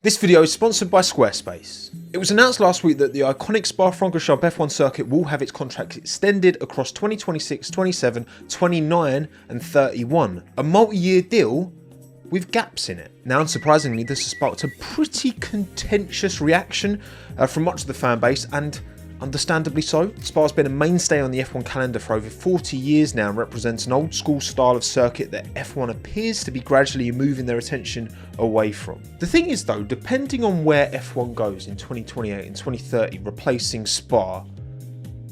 This video is sponsored by Squarespace. It was announced last week that the iconic Spa-Francorchamps F1 circuit will have its contract extended across 2026, 27, 29 and 31. A multi-year deal with gaps in it. Now, unsurprisingly, this has sparked a pretty contentious reaction from much of the fan base, and understandably so. Spa's been a mainstay on the F1 calendar for over 40 years now and represents an old school style of circuit that F1 appears to be gradually moving their attention away from. The thing is though, depending on where F1 goes in 2028 and 2030 replacing Spa,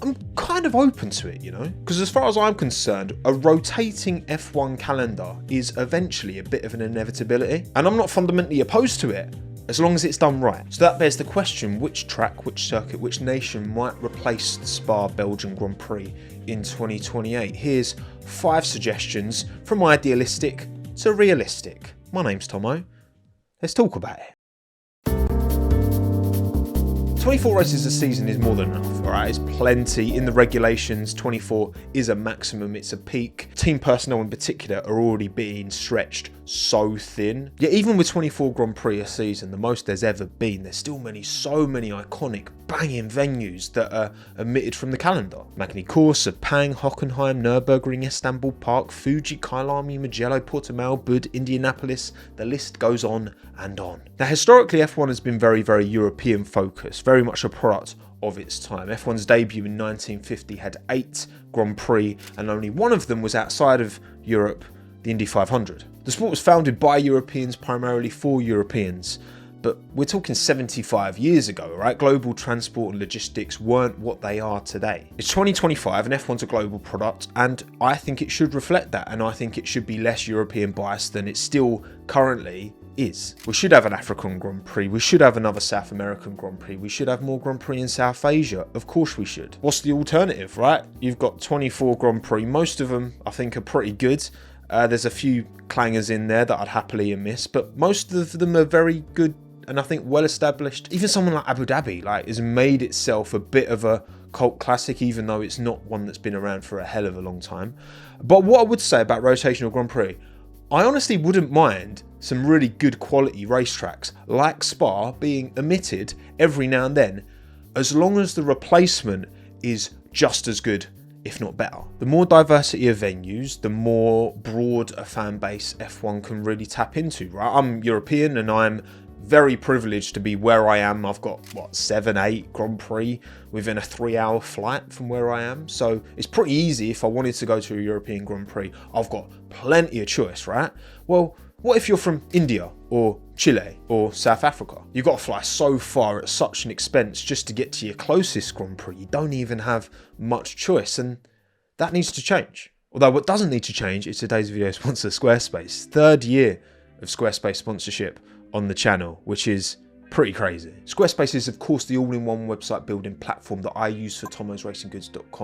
I'm kind of open to it, you know? Because as far as I'm concerned, a rotating F1 calendar is eventually a bit of an inevitability, and I'm not fundamentally opposed to it, as long as it's done right. So that bears the question, which track, which circuit, which nation might replace the Spa Belgian Grand Prix in 2028? Here's 5 suggestions from idealistic to realistic. My name's Tommo. Let's talk about it. 24 races a season is more than enough, alright? It's plenty. In the regulations, 24 is a maximum, it's a peak. Team personnel in particular are already being stretched so thin. Yet even with 24 Grand Prix a season, the most there's ever been, there's still so many iconic, banging venues that are omitted from the calendar. Magny Cours, Sepang, Hockenheim, Nürburgring, Istanbul Park, Fuji, Kyalami, Mugello, Portimao, Bud, Indianapolis, the list goes on and on. Now historically F1 has been very European focused, very much a product of its time. F1's debut in 1950 had 8 Grand Prix and only one of them was outside of Europe, the Indy 500. The sport was founded by Europeans, primarily for Europeans, but we're talking 75 years ago, right? Global transport and logistics weren't what they are today. It's 2025 and F1's a global product, and I think it should reflect that, and I think it should be less European biased than it still currently is. We should have an African Grand Prix, we should have another South American Grand Prix, we should have more Grand Prix in South Asia, of course we should. What's the alternative, right? You've got 24 Grand Prix, most of them I think are pretty good. There's a few clangers in there that I'd happily miss, but most of them are very good and I think well established. Even someone like Abu Dhabi has made itself a bit of a cult classic, even though it's not one that's been around for a hell of a long time. But what I would say about rotational Grand Prix, I honestly wouldn't mind some really good quality racetracks like Spa being omitted every now and then, as long as the replacement is just as good, if not better. The more diversity of venues, the more broad a fan base F1 can really tap into, right? I'm European and I'm very privileged to be where I am. I've got, 7, 8 Grand Prix within a 3-hour flight from where I am. So it's pretty easy if I wanted to go to a European Grand Prix. I've got plenty of choice, right? Well, what if you're from India or Chile or South Africa? You've got to fly so far at such an expense just to get to your closest Grand Prix. You don't even have much choice, and that needs to change. Although what doesn't need to change is today's video sponsor, Squarespace. 3rd year of Squarespace sponsorship on the channel, which is pretty crazy. Squarespace is of course the all-in-one website building platform that I use for TOMMO'S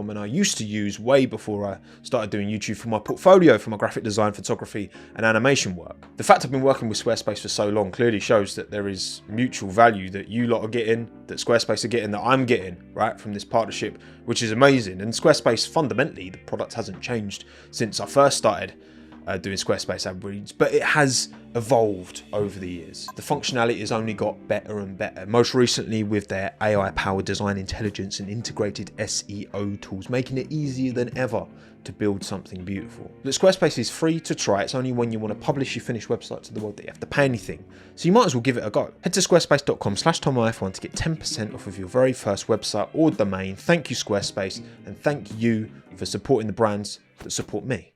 and I used to use way before I started doing YouTube for my portfolio, for my graphic design, photography and animation work. The fact I've been working with Squarespace for so long clearly shows that there is mutual value that you lot are getting, that Squarespace are getting, that I'm getting, right, from this partnership, which is amazing. And Squarespace, fundamentally, the product hasn't changed since I first started doing Squarespace ad reads, but it has evolved over the years. The functionality has only got better and better, most recently with their AI-powered design intelligence and integrated SEO tools, making it easier than ever to build something beautiful. But Squarespace is free to try. It's only when you want to publish your finished website to the world that you have to pay anything. So you might as well give it a go. Head to squarespace.com/TommoF1 to get 10% off of your very first website or domain. Thank you, Squarespace, and thank you for supporting the brands that support me.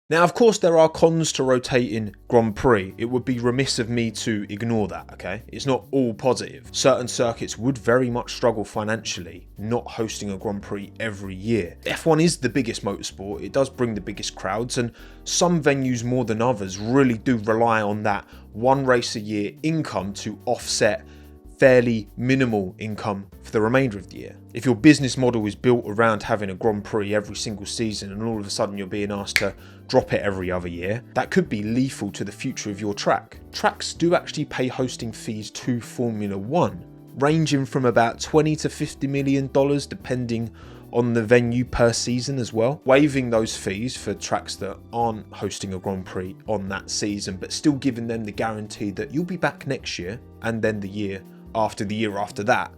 Now, of course, there are cons to rotating Grand Prix. It would be remiss of me to ignore that, okay? It's not all positive. Certain circuits would very much struggle financially not hosting a Grand Prix every year. F1 is the biggest motorsport. It does bring the biggest crowds, and some venues more than others really do rely on that one race a year income to offset fairly minimal income for the remainder of the year. If your business model is built around having a Grand Prix every single season and all of a sudden you're being asked to drop it every other year, that could be lethal to the future of your track. Tracks do actually pay hosting fees to Formula One, ranging from about $20 to $50 million depending on the venue per season as well, waiving those fees for tracks that aren't hosting a Grand Prix on that season, but still giving them the guarantee that you'll be back next year, and then the year after that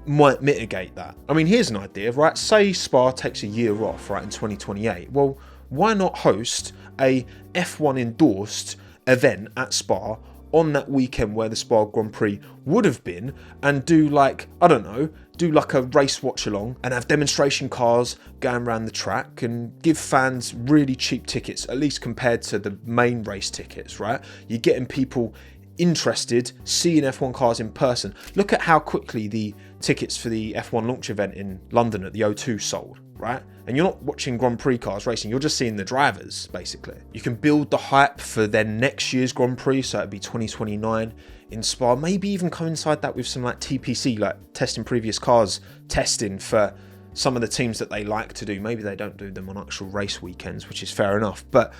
might mitigate that. I mean, here's an idea, right? Say Spa takes a year off, right, in 2028. Well, why not host a F1 endorsed event at Spa on that weekend where the Spa Grand Prix would have been, and do like, I don't know, do like a race watch along and have demonstration cars going around the track and give fans really cheap tickets, at least compared to the main race tickets, right? You're getting people interested, seeing F1 cars in person. Look at how quickly the tickets for the F1 launch event in London at the O2 sold, right? And you're not watching Grand Prix cars racing, you're just seeing the drivers, basically. You can build the hype for then next year's Grand Prix, so it'd be 2029 in Spa. Maybe even coincide that with some like TPC, like testing previous cars, testing for some of the teams that they like to do. Maybe they don't do them on actual race weekends, which is fair enough, but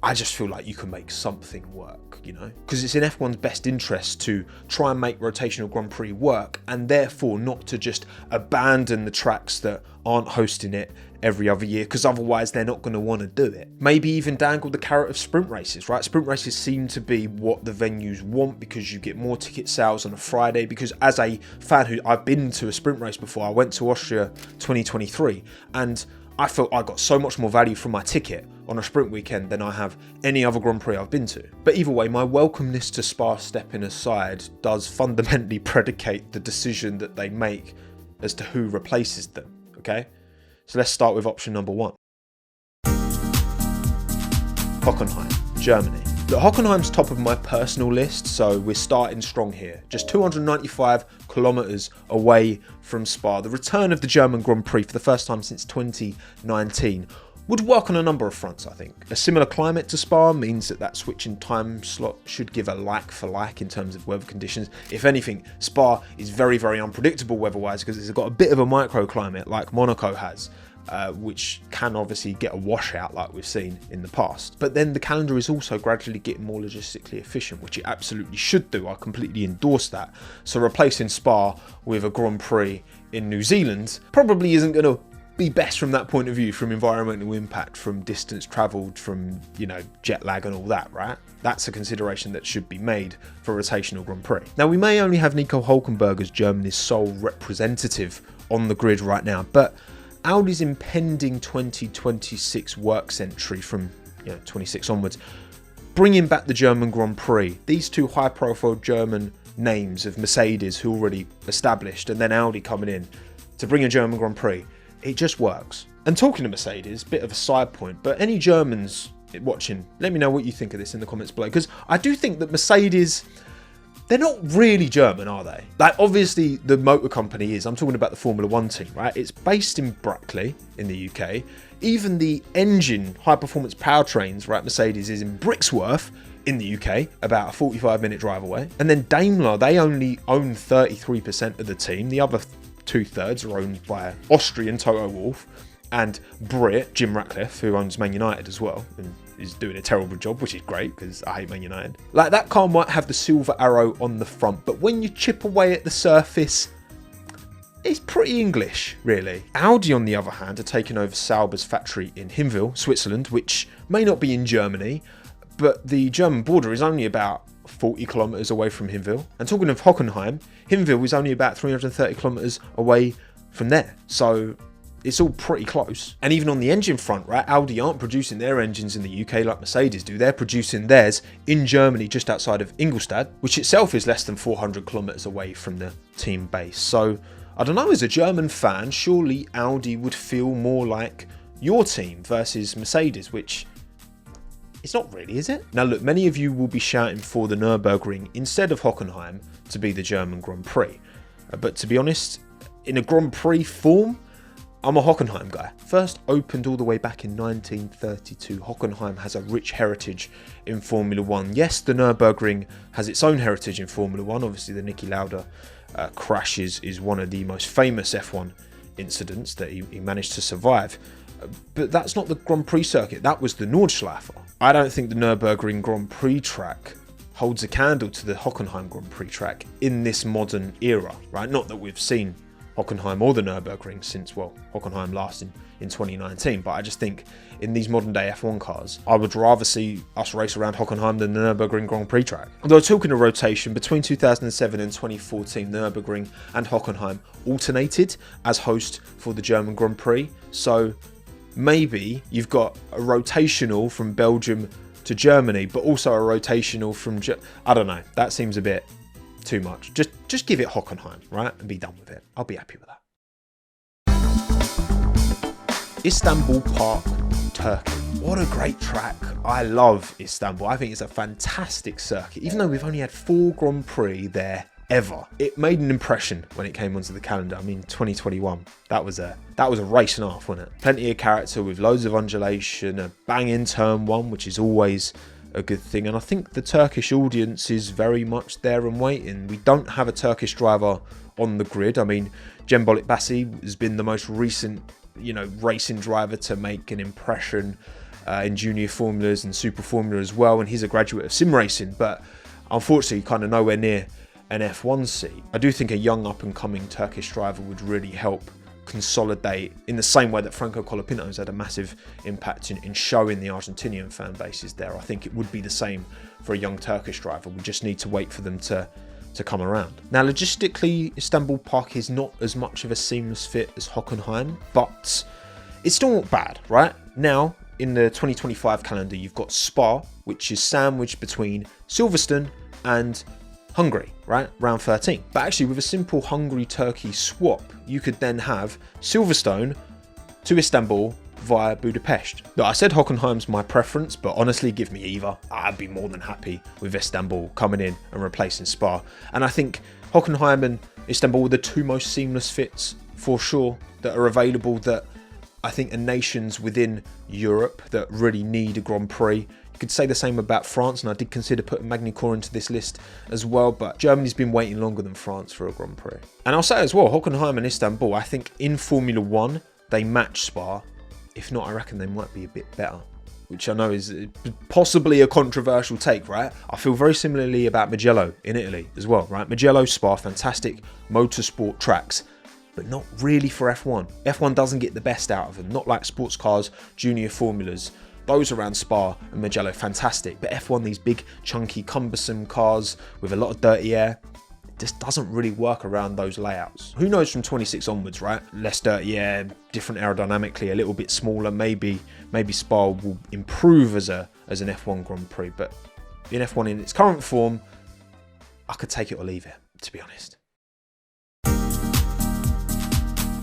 I just feel like you can make something work, you know? Because it's in F1's best interest to try and make rotational Grand Prix work, and therefore not to just abandon the tracks that aren't hosting it every other year, because otherwise they're not going to want to do it. Maybe even dangle the carrot of sprint races, right? Sprint races seem to be what the venues want because you get more ticket sales on a Friday. Because as a fan who I've been to a sprint race before, I went to Austria 2023 and I felt I got so much more value from my ticket on a sprint weekend than I have any other Grand Prix I've been to. But either way, my welcomeness to Spa stepping aside does fundamentally predicate the decision that they make as to who replaces them, okay? So let's start with option number 1. Hockenheim, Germany. Look, Hockenheim's top of my personal list, so we're starting strong here. Just 295 kilometres away from Spa. The return of the German Grand Prix for the first time since 2019 would work on a number of fronts, I think. A similar climate to Spa means that switch in time slot should give a like for like in terms of weather conditions. If anything, Spa is very, very unpredictable weather-wise because it's got a bit of a microclimate like Monaco has, which can obviously get a washout like we've seen in the past. But then the calendar is also gradually getting more logistically efficient, which it absolutely should do. I completely endorse that. So replacing Spa with a Grand Prix in New Zealand probably isn't going to be best from that point of view, from environmental impact, from distance travelled, from, you know, jet lag and all that, right? That's a consideration that should be made for a rotational Grand Prix. Now, we may only have Nico Hülkenberg as Germany's sole representative on the grid right now, but Audi's impending 2026 works entry from 26 onwards, bringing back the German Grand Prix. These two high-profile German names of Mercedes who already established, and then Audi coming in to bring a German Grand Prix. It just works. And talking to Mercedes, bit of a side point, but any Germans watching, let me know what you think of this in the comments below, because I do think that Mercedes, they're not really German, are they? Like, obviously the motor company is. I'm talking about the Formula 1 team, right? It's based in Brackley in the UK. Even the engine, high-performance powertrains, right, Mercedes is in Brixworth in the UK, about a 45-minute drive away. And then Daimler, they only own 33% of the team. The other 2/3 are owned by Austrian Toto Wolff and Brit, Jim Ratcliffe, who owns Man United as well, and is doing a terrible job, which is great because I hate Man United. Like, that car might have the silver arrow on the front, but when you chip away at the surface, it's pretty English, really. Audi, on the other hand, are taking over Sauber's factory in Hinwil, Switzerland, which may not be in Germany, but the German border is only about 40 kilometres away from Hinwil. And talking of Hockenheim, Hinwil is only about 330 kilometres away from there. So it's all pretty close. And even on the engine front, right, Audi aren't producing their engines in the UK like Mercedes do. They're producing theirs in Germany, just outside of Ingolstadt, which itself is less than 400 kilometres away from the team base. So I don't know, as a German fan, surely Audi would feel more like your team versus Mercedes, which it's not really, is it? Now look, many of you will be shouting for the Nürburgring instead of Hockenheim to be the German Grand Prix. But to be honest, in a Grand Prix form, I'm a Hockenheim guy. First opened all the way back in 1932, Hockenheim has a rich heritage in Formula 1. Yes, the Nürburgring has its own heritage in Formula 1. Obviously, the Niki Lauda crash is one of the most famous F1 incidents that he managed to survive. But that's not the Grand Prix circuit, that was the Nordschleife. I don't think the Nürburgring Grand Prix track holds a candle to the Hockenheim Grand Prix track in this modern era, right? Not that we've seen Hockenheim or the Nürburgring since, well, Hockenheim last in 2019. But I just think in these modern day F1 cars, I would rather see us race around Hockenheim than the Nürburgring Grand Prix track. Although talking of rotation, between 2007 and 2014, Nürburgring and Hockenheim alternated as host for the German Grand Prix. So maybe you've got a rotational from Belgium to Germany, but also a rotational from, I don't know, that seems a bit too much. Just give it Hockenheim, right? And be done with it. I'll be happy with that. Istanbul Park, Turkey. What a great track. I love Istanbul. I think it's a fantastic circuit. Even though we've only had 4 Grand Prix there ever, it made an impression when it came onto the calendar. I mean, 2021, that was a race and a half, wasn't it? Plenty of character with loads of undulation, a bang-in turn 1, which is always a good thing. And I think the Turkish audience is very much there and waiting. We don't have a Turkish driver on the grid. I mean, Cembolit Bassi has been the most recent, racing driver to make an impression in junior formulas and super formula as well. And he's a graduate of sim racing, but unfortunately kind of nowhere near an F1 seat. I do think a young up and coming Turkish driver would really help consolidate in the same way that Franco Colapinto's had a massive impact in showing the Argentinian fan bases there. I think it would be the same for a young Turkish driver. We just need to wait for them to come around. Now, logistically, Istanbul Park is not as much of a seamless fit as Hockenheim, but it's still not bad, right? Now, in the 2025 calendar, you've got Spa, which is sandwiched between Silverstone and Hungary, right? Round 13. But actually, with a simple Hungary-Turkey swap, you could then have Silverstone to Istanbul via Budapest. Now, I said Hockenheim's my preference, but honestly, give me either. I'd be more than happy with Istanbul coming in and replacing Spa. And I think Hockenheim and Istanbul are the 2 most seamless fits for sure that are available, that I think are nations within Europe that really need a Grand Prix. You could say the same about France, and I did consider putting Magny-Cours into this list as well, but Germany's been waiting longer than France for a Grand Prix. And I'll say as well, Hockenheim and Istanbul, I think in Formula 1, they match Spa. If not, I reckon they might be a bit better, which I know is possibly a controversial take, right? I feel very similarly about Mugello in Italy as well, right? Mugello, Spa, fantastic motorsport tracks, but not really for F1. F1 doesn't get the best out of them, not like sports cars, junior formulas. Those around Spa and Mugello, fantastic. But F1, these big, chunky, cumbersome cars with a lot of dirty air, it just doesn't really work around those layouts. Who knows from 26 onwards, right? Less dirty air, different aerodynamically, a little bit smaller. Maybe Spa will improve as an F1 Grand Prix. But in F1 in its current form, I could take it or leave it, to be honest.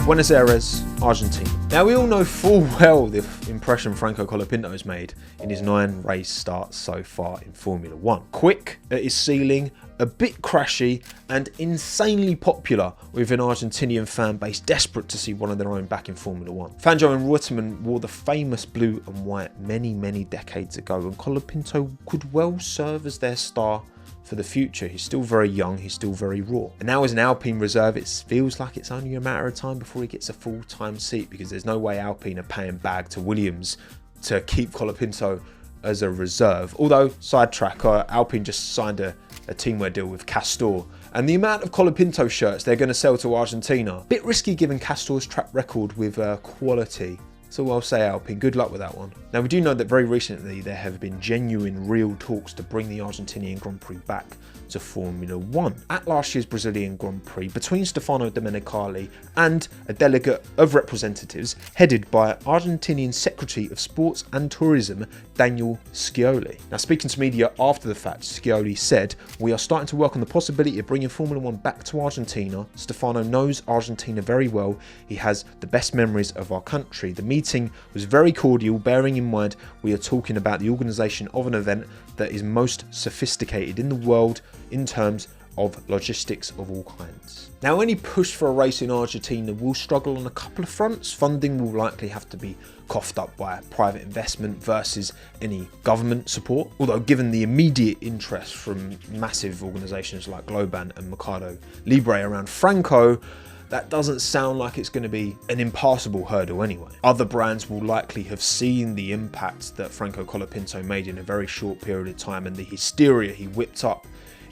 Buenos Aires, Argentina. Now, we all know full well the impression Franco Colapinto has made in his 9 race starts so far in Formula 1. Quick at his ceiling, a bit crashy, and insanely popular with an Argentinian fan base desperate to see one of their own back in Formula 1. Fangio and Reutemann wore the famous blue and white many, many decades ago, and Colapinto could well serve as their star for the future. He's still very young, he's still very raw. And now as an Alpine reserve, it feels like it's only a matter of time before he gets a full-time seat, because there's no way Alpine are paying bag to Williams to keep Colapinto as a reserve. Although, sidetrack, Alpine just signed a teamwear deal with Castor, and the amount of Colapinto shirts they're going to sell to Argentina, bit risky given Castor's track record with quality. So I'll say Alpine, good luck with that one. Now, we do know that very recently there have been genuine, real talks to bring the Argentinian Grand Prix back to Formula 1. At last year's Brazilian Grand Prix, between Stefano Domenicali and a delegate of representatives headed by Argentinian Secretary of Sports and Tourism, Daniel Scioli. Now, speaking to media after the fact, Scioli said, "We are starting to work on the possibility of bringing Formula 1 back to Argentina. Stefano knows Argentina very well. He has the best memories of our country. The meeting was very cordial, bearing in mind we are talking about the organisation of an event that is most sophisticated in the world in terms of logistics of all kinds." Now, any push for a race in Argentina will struggle on a couple of fronts. Funding will likely have to be coughed up by private investment versus any government support. Although, given the immediate interest from massive organisations like Globan and Mercado Libre around Franco, that doesn't sound like it's going to be an impassable hurdle anyway. Other brands will likely have seen the impact that Franco Colapinto made in a very short period of time, and the hysteria he whipped up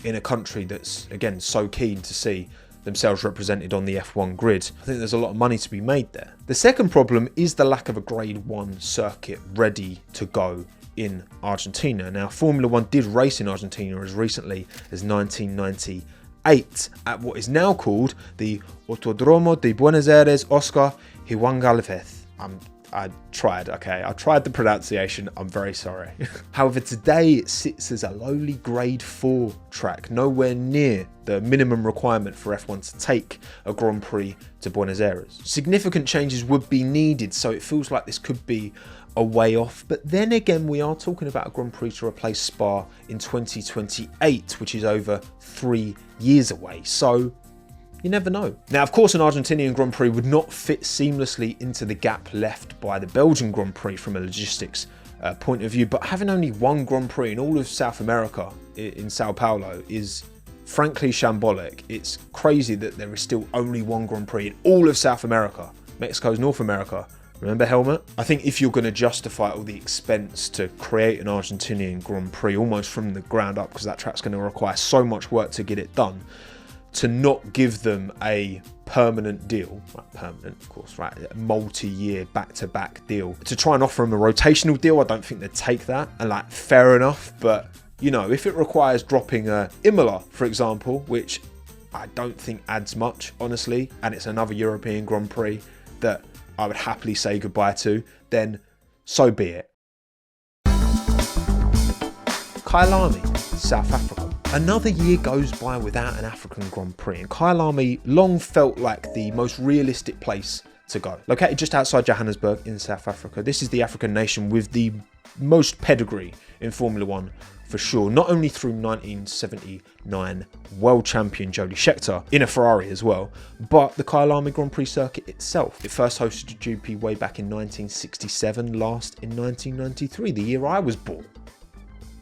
in a country that's, again, so keen to see themselves represented on the F1 grid. I think there's a lot of money to be made there. The second problem is the lack of a Grade 1 circuit ready to go in Argentina. Now, Formula 1 did race in Argentina as recently as 1998 at what is now called the Autódromo de Buenos Aires Oscar Juan Galvez. I tried the pronunciation, I'm very sorry. However, today it sits as a lowly Grade 4 track, nowhere near the minimum requirement for F1 to take a Grand Prix to Buenos Aires. Significant changes would be needed, so it feels like this could be a way off, but then again we are talking about a Grand Prix to replace Spa in 2028, which is over 3 years away, so you never know. Now, of course, an Argentinian Grand Prix would not fit seamlessly into the gap left by the Belgian Grand Prix from a logistics point of view, but having only one Grand Prix in all of South America, in Sao Paulo, is frankly shambolic. It's crazy that there is still only one Grand Prix in all of South America. Mexico's North America. Remember Helmut? I think if you're going to justify all the expense to create an Argentinian Grand Prix almost from the ground up, because that track's going to require so much work to get it done, to not give them a permanent deal, permanent of course, right, a multi-year back-to-back deal, to try and offer them a rotational deal, I don't think they'd take that, and fair enough, but you know, if it requires dropping a Imola, for example, which I don't think adds much, honestly, and it's another European Grand Prix that I would happily say goodbye to, then so be it. Kyalami, South Africa. Another year goes by without an African Grand Prix, and Kyalami long felt like the most realistic place to go. Located just outside Johannesburg in South Africa, this is the African nation with the most pedigree in Formula 1 for sure, not only through 1979 world champion Jody Scheckter in a Ferrari as well, but the Kyalami Grand Prix circuit itself. It first hosted a GP way back in 1967, last in 1993, the year I was born.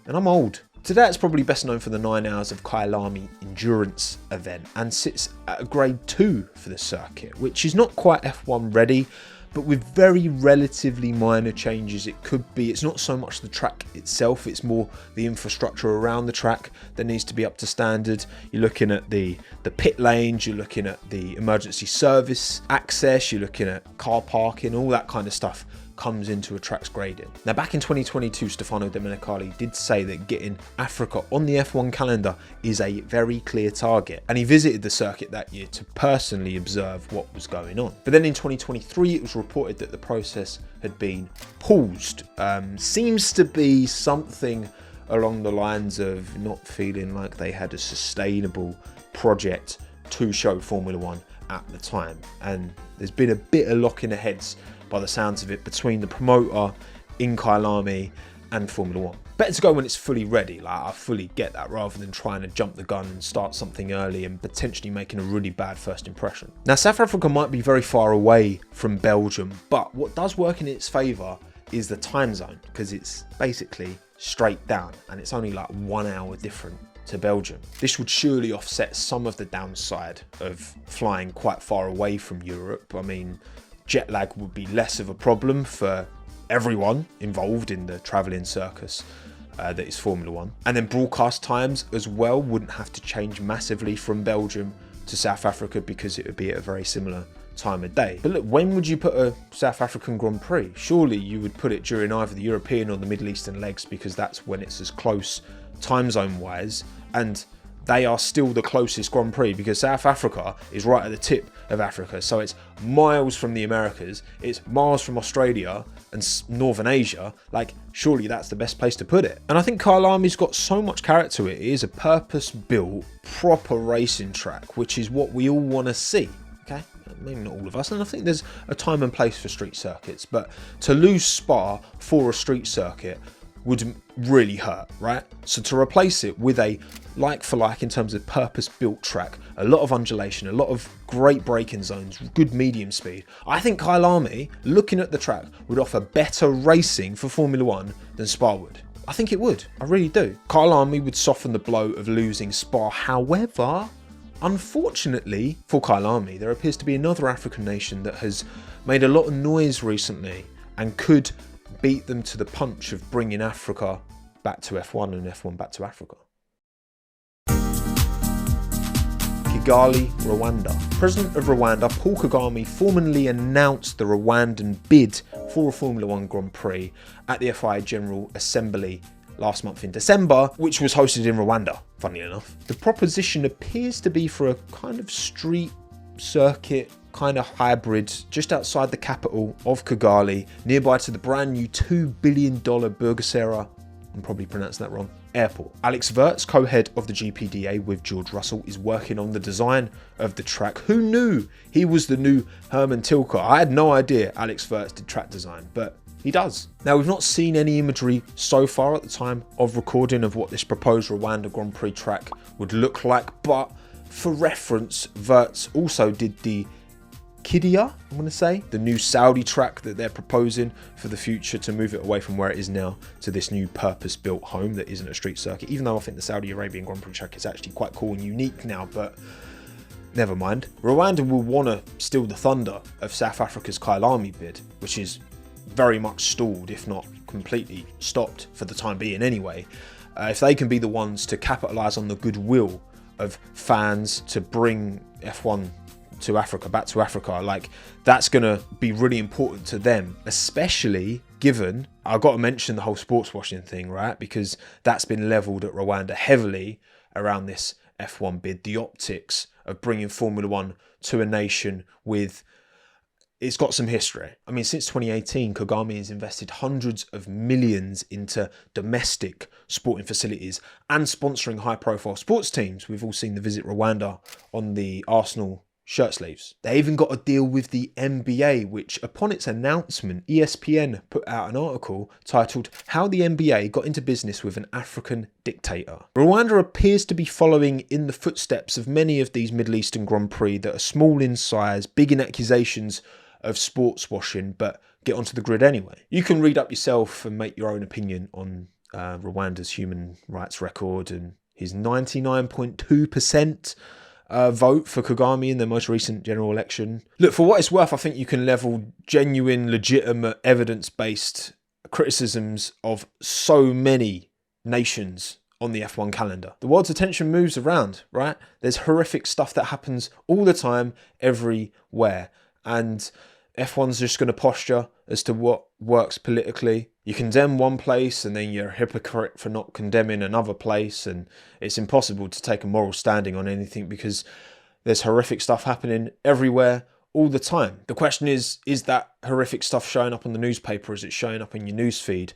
And I'm old. Today it's probably best known for the 9 hours of Kyalami endurance event and sits at a Grade 2 for the circuit, which is not quite F1 ready, but with very relatively minor changes it could be. It's not so much the track itself, it's more the infrastructure around the track that needs to be up to standard. You're looking at the pit lanes, you're looking at the emergency service access, you're looking at car parking, all that kind of stuff comes into a track's grading. Now, back in 2022, Stefano Domenicali did say that getting Africa on the F1 calendar is a very clear target, and he visited the circuit that year to personally observe what was going on. But then in 2023, it was reported that the process had been paused. Seems to be something along the lines of not feeling like they had a sustainable project to show Formula 1 at the time, and there's been a bit of lock in the heads by the sounds of it between the promoter in Kyalami and Formula 1. Better to go when it's fully ready, I fully get that, rather than trying to jump the gun and start something early and potentially making a really bad first impression. Now, South Africa might be very far away from Belgium, but what does work in its favour is the time zone, because it's basically straight down and it's only 1 hour different to Belgium. This would surely offset some of the downside of flying quite far away from Europe. I mean, jet lag would be less of a problem for everyone involved in the travelling circus that is Formula 1. And then broadcast times as well wouldn't have to change massively from Belgium to South Africa, because it would be at a very similar time of day. But look, when would you put a South African Grand Prix? Surely you would put it during either the European or the Middle Eastern legs, because that's when it's as close time zone wise, and they are still the closest Grand Prix, because South Africa is right at the tip of Africa, so it's miles from the Americas, it's miles from Australia and Northern Asia. Surely that's the best place to put it. And I think Kyalami's got so much character to it. It is a purpose-built, proper racing track, which is what we all want to see, okay? Maybe not all of us, and I think there's a time and place for street circuits, but to lose Spa for a street circuit would really hurt, right? So to replace it with a like for like in terms of purpose-built track, a lot of undulation, a lot of great braking zones, good medium speed, I think Kyalami, looking at the track, would offer better racing for Formula 1 than Spa would. I think it would, I really do. Kyalami would soften the blow of losing Spa. However, unfortunately for Kyalami, there appears to be another African nation that has made a lot of noise recently and could beat them to the punch of bringing Africa back to F1 and F1 back to Africa. Kigali, Rwanda. President of Rwanda, Paul Kagame, formally announced the Rwandan bid for a Formula One Grand Prix at the FIA General Assembly last month in December, which was hosted in Rwanda, funnily enough. The proposition appears to be for a kind of street circuit, kind of hybrid, just outside the capital of Kigali, nearby to the brand new $2 billion Burgesera, I'm probably pronouncing that wrong, airport. Alex Wirtz, co-head of the GPDA with George Russell, is working on the design of the track. Who knew he was the new Herman Tilke? I had no idea Alex Wirtz did track design, but he does. Now, we've not seen any imagery so far at the time of recording of what this proposed Rwanda Grand Prix track would look like, but for reference, Wirtz also did the Qiddiya, I'm going to say, the new Saudi track that they're proposing for the future to move it away from where it is now to this new purpose-built home that isn't a street circuit, even though I think the Saudi Arabian Grand Prix track is actually quite cool and unique now, but never mind. Rwanda will want to steal the thunder of South Africa's Kyalami bid, which is very much stalled, if not completely stopped for the time being anyway. If they can be the ones to capitalise on the goodwill of fans to bring F1 to Africa, back to Africa, like that's going to be really important to them, especially given, I've got to mention the whole sports washing thing, right? Because that's been levelled at Rwanda heavily around this F1 bid, the optics of bringing Formula One to a nation with, it's got some history. I mean, since 2018, Kagame has invested hundreds of millions into domestic sporting facilities and sponsoring high-profile sports teams. We've all seen the Visit Rwanda on the Arsenal shirt sleeves. They even got a deal with the NBA, which upon its announcement, ESPN put out an article titled "How the NBA Got into Business with an African Dictator." Rwanda appears to be following in the footsteps of many of these Middle Eastern Grand Prix that are small in size, big in accusations of sports washing, but get onto the grid anyway. You can read up yourself and make your own opinion on Rwanda's human rights record and his 99.2% vote for Kagame in the most recent general election. Look, for what it's worth, I think you can level genuine, legitimate, evidence-based criticisms of so many nations on the F1 calendar. The world's attention moves around, right? There's horrific stuff that happens all the time, everywhere. And F1's just going to posture as to what works politically. You condemn one place and then you're a hypocrite for not condemning another place, and it's impossible to take a moral standing on anything because there's horrific stuff happening everywhere all the time. The question is that horrific stuff showing up on the newspaper? Is it showing up in your newsfeed?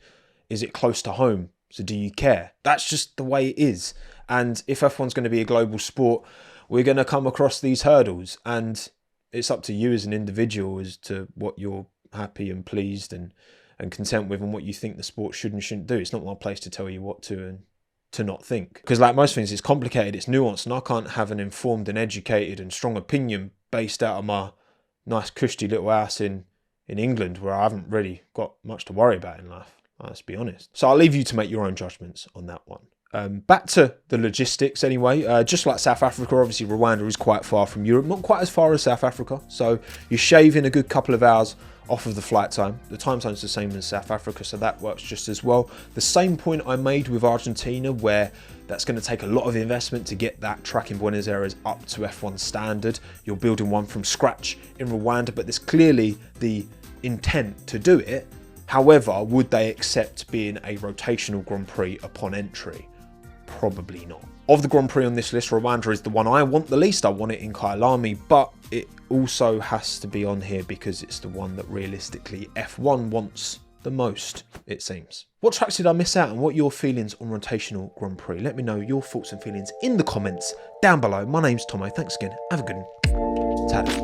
Is it close to home? So do you care? That's just the way it is. And if F1's going to be a global sport, we're going to come across these hurdles, and it's up to you as an individual as to what you're happy and pleased and content with and what you think the sport should and shouldn't do. It's not my place to tell you what to and to not think. Because like most things, it's complicated, it's nuanced, and I can't have an informed and educated and strong opinion based out of my nice cushy little house in England where I haven't really got much to worry about in life. Let's be honest. So I'll leave you to make your own judgments on that one. Back to the logistics anyway, just like South Africa, obviously Rwanda is quite far from Europe, not quite as far as South Africa, so you're shaving a good couple of hours off of the flight time. The time zone's the same as South Africa, so that works just as well. The same point I made with Argentina, where that's going to take a lot of investment to get that track in Buenos Aires up to F1 standard. You're building one from scratch in Rwanda, but there's clearly the intent to do it. However, would they accept being a rotational Grand Prix upon entry? Probably not. Of the Grand Prix on this list, Rwanda is the one I want the least. I want it in Kyalami, but it also has to be on here because it's the one that realistically F1 wants the most, it seems. What tracks did I miss out, and what are your feelings on rotational Grand Prix? Let me know your thoughts and feelings in the comments down below. My name's Tommo. Thanks again. Have a good one. Ta-da.